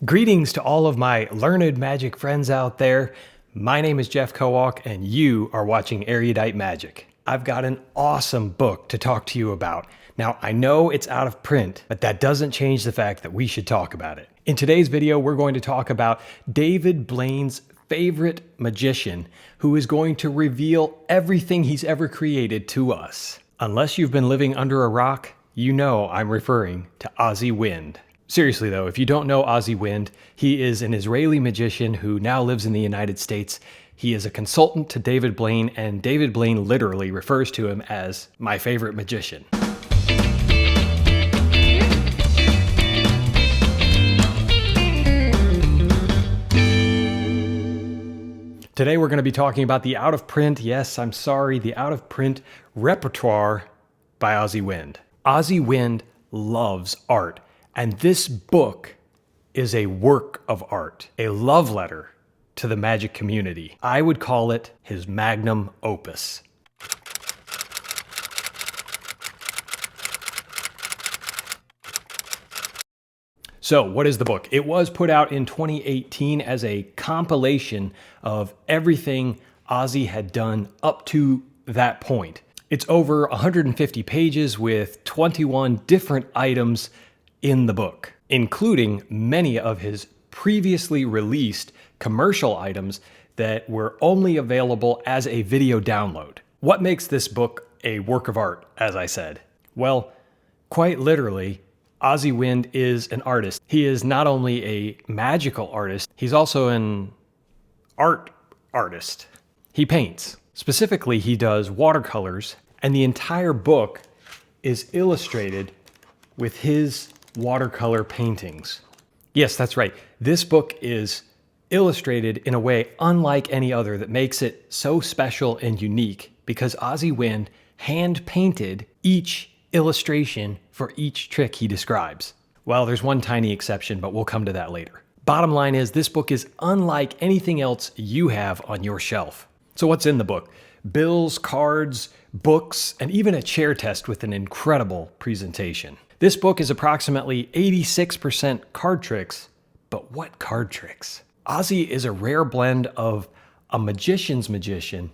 Greetings to all of my learned magic friends out there. My name is Jeff Kowalk and you are watching Erudite Magic. I've got an awesome book to talk to you about. Now, I know it's out of print, but that doesn't change the fact that we should talk about it. In today's video, we're going to talk about David Blaine's favorite magician who is going to reveal everything he's ever created to us. Unless you've been living under a rock, you know I'm referring to Asi Wind. Seriously though, if you don't know Asi Wind, he is an Israeli magician who now lives in the United States. He is a consultant to David Blaine, and David Blaine literally refers to him as my favorite magician. Today we're going to be talking about the out-of-print, yes, I'm sorry, the out-of-print repertoire by Asi Wind. Asi Wind loves art. And this book is a work of art, a love letter to the magic community. I would call it his magnum opus. So, what is the book? It was put out in 2018 as a compilation of everything Asi had done up to that point. It's over 150 pages with 21 different items in the book, including many of his previously released commercial items that were only available as a video download. What makes this book a work of art, as I said? Well, quite literally, Asi Wind is an artist. He is not only a magical artist, he's also an art artist. He paints. Specifically, he does watercolors, and the entire book is illustrated with his watercolor paintings. Yes, that's right. This book is illustrated in a way unlike any other that makes it so special and unique because Asi Wind hand-painted each illustration for each trick he describes. Well, there's one tiny exception, but we'll come to that later. Bottom line is, this book is unlike anything else you have on your shelf. So what's in the book? Bills, cards, books, and even a chair test with an incredible presentation. This book is approximately 86% card tricks, but what card tricks? Asi is a rare blend of a magician's magician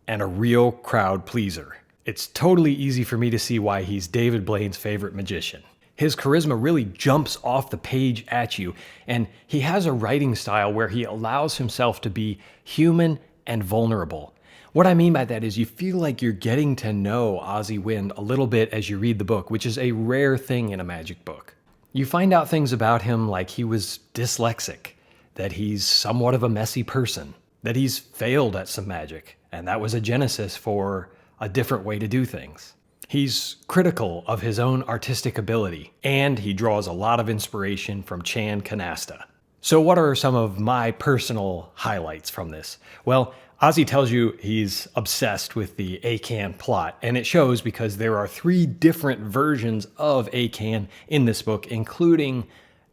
and a real crowd pleaser. It's totally easy for me to see why he's David Blaine's favorite magician. His charisma really jumps off the page at you, and he has a writing style where he allows himself to be human and vulnerable. What I mean by that is you feel like you're getting to know Asi Wind a little bit as you read the book, which is a rare thing in a magic book. You find out things about him like he was dyslexic, that he's somewhat of a messy person, that he's failed at some magic, and that was a genesis for a different way to do things. He's critical of his own artistic ability, and he draws a lot of inspiration from Chan Canasta. So what are some of my personal highlights from this? Well, Asi tells you he's obsessed with the Akan plot, and it shows because there are 3 different versions of Akan in this book, including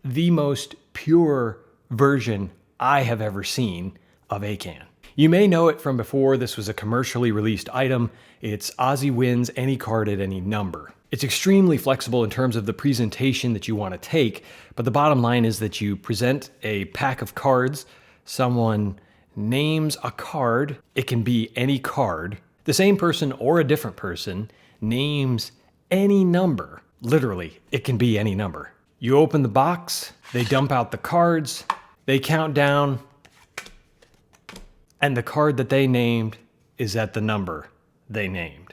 the most pure version I have ever seen of Akan. You may know it from before. This was a commercially released item. It's Asi Wind's Any Card at Any Number. It's extremely flexible in terms of the presentation that you want to take, but the bottom line is that you present a pack of cards, someone names a card, it can be any card, the same person or a different person names any number, literally, it can be any number. You open the box, they dump out the cards, they count down, and the card that they named is at the number they named.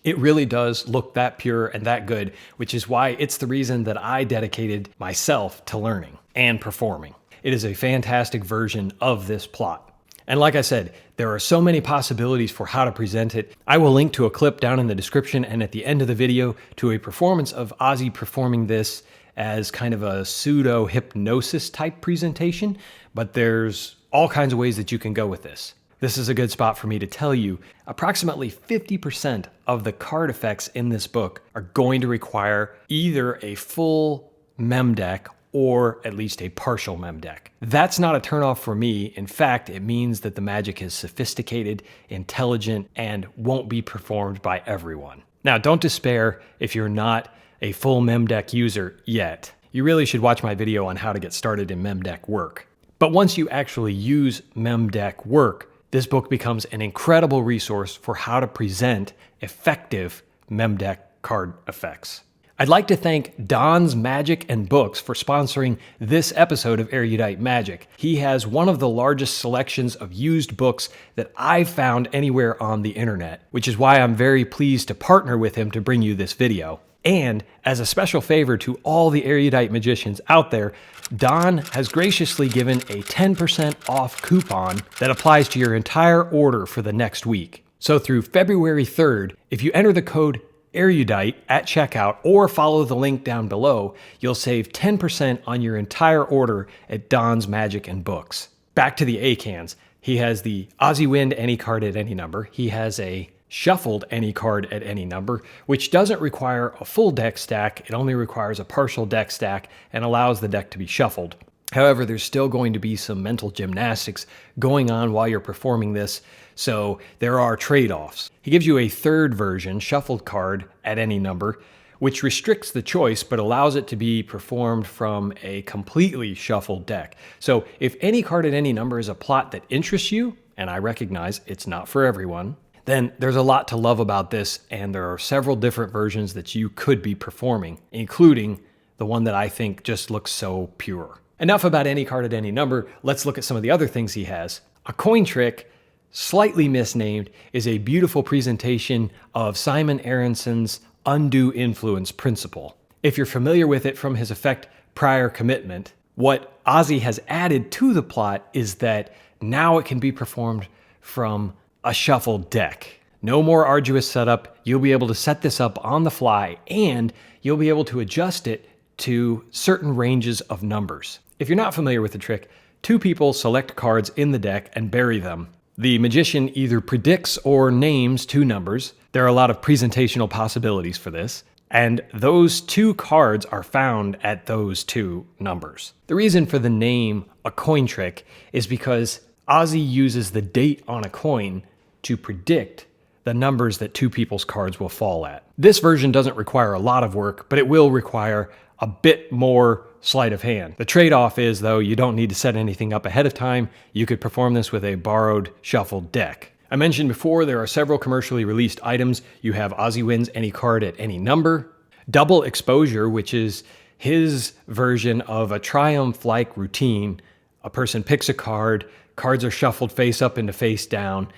It really does look that pure and that good, which is why it's the reason that I dedicated myself to learning and performing. It is a fantastic version of this plot. And like I said, there are so many possibilities for how to present it. I will link to a clip down in the description and at the end of the video to a performance of Asi performing this as kind of a pseudo-hypnosis type presentation, but there's all kinds of ways that you can go with this. This is a good spot for me to tell you, approximately 50% of the card effects in this book are going to require either a full mem deck or at least a partial mem deck. That's not a turnoff for me. In fact, it means that the magic is sophisticated, intelligent, and won't be performed by everyone. Now, don't despair if you're not a full mem deck user yet. you really should watch my video on how to get started in memdeck work. But once you actually use memdeck work, this book becomes an incredible resource for how to present effective memdeck card effects. I'd like to thank Don's Magic and Books for sponsoring this episode of Erudite Magic. He has one of the largest selections of used books that I've found anywhere on the internet, which is why I'm very pleased to partner with him to bring you this video. And as a special favor to all the Erudite magicians out there, Don has graciously given a 10% off coupon that applies to your entire order for the next week. So through February 3rd, if you enter the code Erudite at checkout or follow the link down below, you'll save 10% on your entire order at Don's Magic and Books. Back to the A-cans. He has the Asi Wind any card at any number. He has a shuffled any card at any number, which doesn't require a full deck stack. It only requires a partial deck stack and allows the deck to be shuffled. However, there's still going to be some mental gymnastics going on while you're performing this, so there are trade-offs. He gives you a third version, shuffled card at any number, which restricts the choice but allows it to be performed from a completely shuffled deck. So if any card at any number is a plot that interests you, and I recognize it's not for everyone, then there's a lot to love about this, and there are several different versions that you could be performing, including the one that I think just looks so pure. Enough about any card at any number, let's look at some of the other things he has. A coin trick, slightly misnamed, is a beautiful presentation of Simon Aronson's undue influence principle. If you're familiar with it from his effect Prior Commitment, what Asi has added to the plot is that now it can be performed from a shuffled deck. No more arduous setup. You'll be able to set this up on the fly, and you'll be able to adjust it to certain ranges of numbers. If you're not familiar with the trick, two people select cards in the deck and bury them. The magician either predicts or names two numbers. There are a lot of presentational possibilities for this, and those two cards are found at those two numbers. The reason for the name a coin trick is because Asi uses the date on a coin to predict the numbers that two people's cards will fall at. This version doesn't require a lot of work, but it will require a bit more sleight of hand. The trade-off is, though, you don't need to set anything up ahead of time. You could perform this with a borrowed shuffled deck. I mentioned before there are several commercially released items. You have Asi Wind's any card at any number, Double Exposure, which is his version of a Triumph-like routine. A person picks a card, cards are shuffled face up into face down.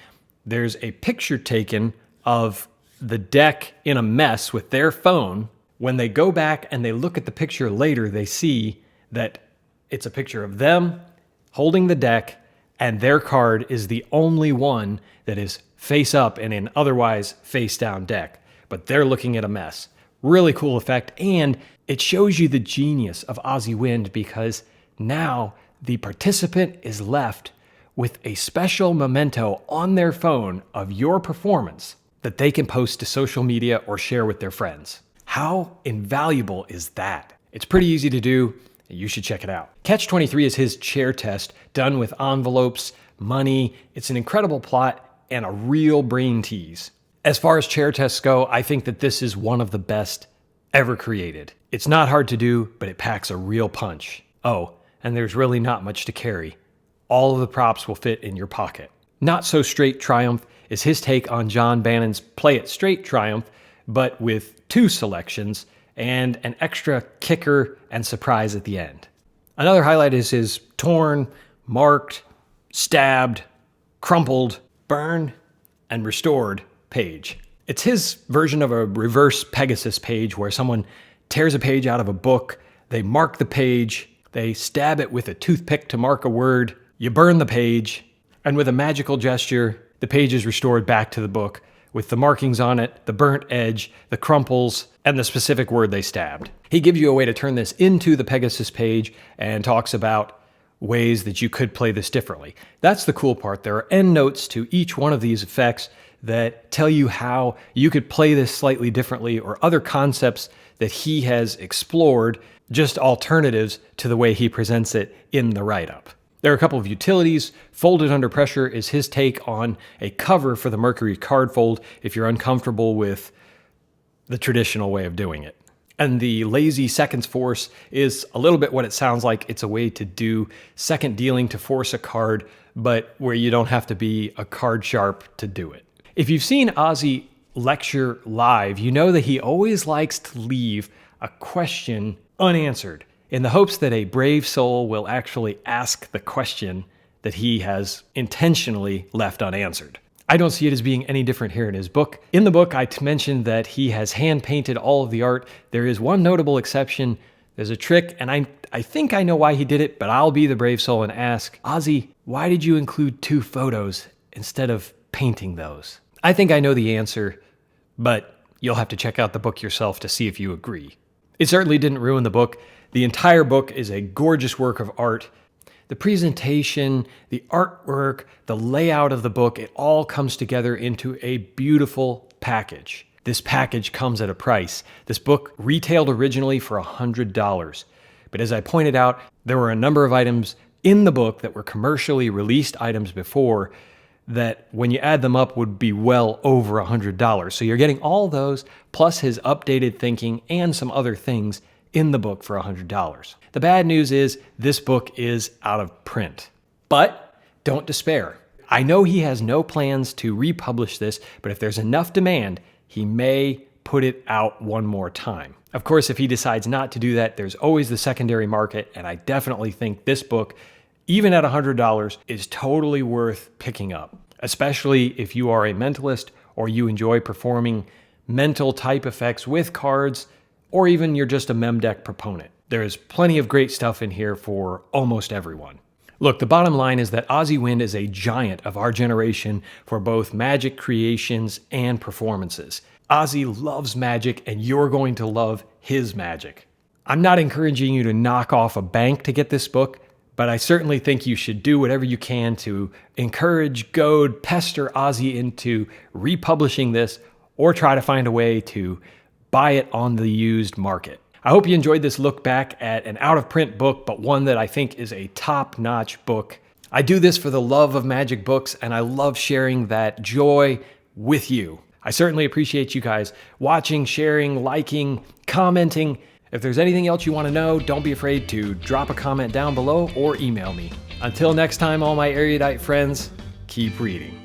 There's a picture taken of the deck in a mess with their phone. When they go back and they look at the picture later, they see that it's a picture of them holding the deck, and their card is the only one that is face up in an otherwise face down deck. But they're looking at a mess. Really cool effect, and it shows you the genius of Asi Wind because now the participant is left with a special memento on their phone of your performance that they can post to social media or share with their friends. How invaluable is that? It's pretty easy to do. You should check it out. Catch 23 is his chair test done with envelopes, money. It's an incredible plot and a real brain tease. As far as chair tests go, I think that this is one of the best ever created. It's not hard to do, but it packs a real punch. Oh, and there's really not much to carry. All of the props will fit in your pocket. Not So Straight Triumph is his take on John Bannon's Play It Straight Triumph, but with two selections and an extra kicker and surprise at the end. Another highlight is his torn, marked, stabbed, crumpled, burned, and restored page. It's his version of a reverse Pegasus page where someone tears a page out of a book, they mark the page, they stab it with a toothpick to mark a word, you burn the page, and with a magical gesture, the page is restored back to the book with the markings on it, the burnt edge, the crumples, and the specific word they stabbed. He gives you a way to turn this into the Pegasus page and talks about ways that you could play this differently. That's the cool part. There are endnotes to each one of these effects that tell you how you could play this slightly differently or other concepts that he has explored, just alternatives to the way he presents it in the write-up. There are a couple of utilities. Folded Under Pressure is his take on a cover for the Mercury card fold if you're uncomfortable with the traditional way of doing it. And the lazy seconds force is a little bit what it sounds like. It's a way to do second dealing to force a card, but where you don't have to be a card sharp to do it. If you've seen Asi lecture live, you know that he always likes to leave a question unanswered in the hopes that a brave soul will actually ask the question that he has intentionally left unanswered. I don't see it as being any different here in his book. In the book, I mentioned that he has hand-painted all of the art. There is one notable exception. There's a trick, and I think I know why he did it, but I'll be the brave soul and ask, Asi, why did you include 2 photos instead of painting those? I think I know the answer, but you'll have to check out the book yourself to see if you agree. It certainly didn't ruin the book. The entire book is a gorgeous work of art. The presentation, the artwork, the layout of the book, it all comes together into a beautiful package. This package comes at a price. This book retailed originally for $100. But as I pointed out, there were a number of items in the book that were commercially released items before that when you add them up would be well over $100. So you're getting all those plus his updated thinking and some other things in the book for $100. The bad news is this book is out of print. But don't despair. I know he has no plans to republish this, but if there's enough demand, he may put it out one more time. Of course, if he decides not to do that, there's always the secondary market, and I definitely think this book, even at $100, is totally worth picking up, especially if you are a mentalist or you enjoy performing mental type effects with cards, or even you're just a mem deck proponent. There's plenty of great stuff in here for almost everyone. Look, the bottom line is that Asi Wind is a giant of our generation for both Magic creations and performances. Asi loves Magic, and you're going to love his Magic. I'm not encouraging you to knock off a bank to get this book, but I certainly think you should do whatever you can to encourage, goad, pester Asi into republishing this, or try to find a way to buy it on the used market. I hope you enjoyed this look back at an out-of-print book, but one that I think is a top-notch book. I do this for the love of Magic books, and I love sharing that joy with you. I certainly appreciate you guys watching, sharing, liking, commenting. If there's anything else you want to know, don't be afraid to drop a comment down below or email me. Until next time, all my Erudite friends, keep reading.